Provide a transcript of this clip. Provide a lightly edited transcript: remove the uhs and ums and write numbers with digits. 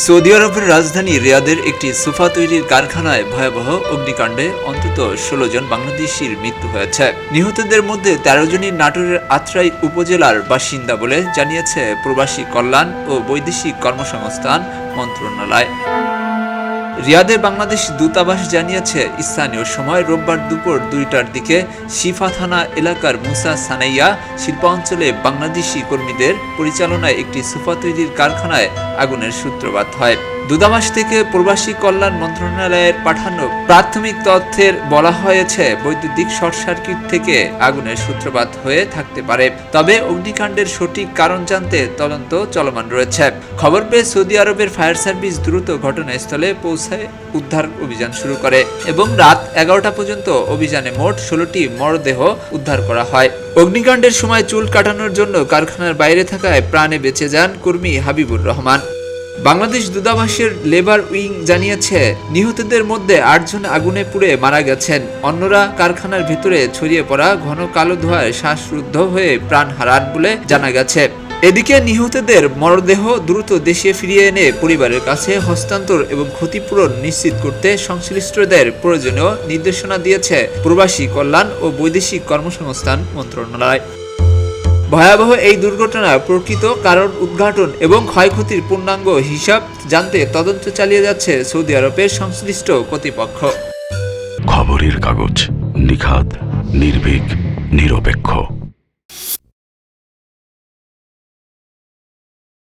Saudi আরবের রাজধানী রিয়াদের একটি সোফা তৈরির কারখানায় ভয়াবহ অগ্নিকাণ্ডে অন্তত ১৬ জন বাংলাদেশির মৃত্যু হয়েছে। নিহতদের মধ্যে ১৩ জনই নাটোরের আত্রাই উপজেলার বাসিন্দা বলে জানিয়েছে প্রবাসী কল্যাণ ও বৈদেশিক কর্মসংস্থান মন্ত্রণালয়। রিয়াদে বাংলাদেশ দূতাবাস জানিয়েছে, স্থানীয় সময় রোববার দুপুর ২টার দিকে শিফা থানা এলাকার মুসা সানাইয়া শিল্পাঞ্চলে বাংলাদেশি কর্মীদের পরিচালনায় একটি সোফা তৈরির কারখানায় আগুনের সূত্রপাত হয়। দূতাবাস থেকে প্রবাসী কল্যাণ মন্ত্রণালয়ের পাঠানো প্রাথমিক তথ্যের বলা হয়েছে, বৈদ্যুতিক শর্ট সার্কিট থেকে আগুনের সূত্রপাত হয়ে থাকতে পারে। তবে অগ্নিকাণ্ডের সঠিক কারণ জানতে তদন্ত চলমান রয়েছে। খবর পেয়ে সৌদি আরবের ফায়ার সার্ভিস দ্রুত ঘটনাস্থলে পৌঁছায় উদ্ধার অভিযান শুরু করে এবং রাত ১১টা পর্যন্ত অভিযানে মোট ১৬টি মরদেহ উদ্ধার করা হয়। অগ্নিকাণ্ডের সময় চুল কাটানোর জন্য কারখানার বাইরে থাকায় প্রাণে বেঁচে যান কর্মী হাবিবুর রহমান। বাংলাদেশ দূতাবাসের লেবার উইং জানিয়েছে, নিহতদের মধ্যে ৮ জন আগুনে পুড়ে মারা গেছেন। অন্যরা কারখানার ভেতরে ছড়িয়ে পড়া ঘন কালো ধোঁয়ায় শ্বাসরুদ্ধ হয়ে প্রাণ হারান বলে জানা গেছে। এদিকে নিহতদের মরদেহ দ্রুত দেশে ফিরিয়ে এনে পরিবারের কাছে হস্তান্তর এবং ক্ষতিপূরণ নিশ্চিত করতে সংশ্লিষ্টদের প্রয়োজনীয় নির্দেশনা দিয়েছে প্রবাসী কল্যাণ ও বৈদেশিক কর্মসংস্থান মন্ত্রণালয়। ভয়াবহ এই দুর্ঘটনার প্রকৃত কারণ উদ্ঘাটন এবং ক্ষয়ক্ষতির পূর্ণাঙ্গ হিসাব জানতে তদন্ত চালিয়ে যাচ্ছে সৌদি আরবের সংশ্লিষ্ট কর্তৃপক্ষ। খবরের কাগজ, নিখাত, নির্ভীক, নিরপেক্ষ।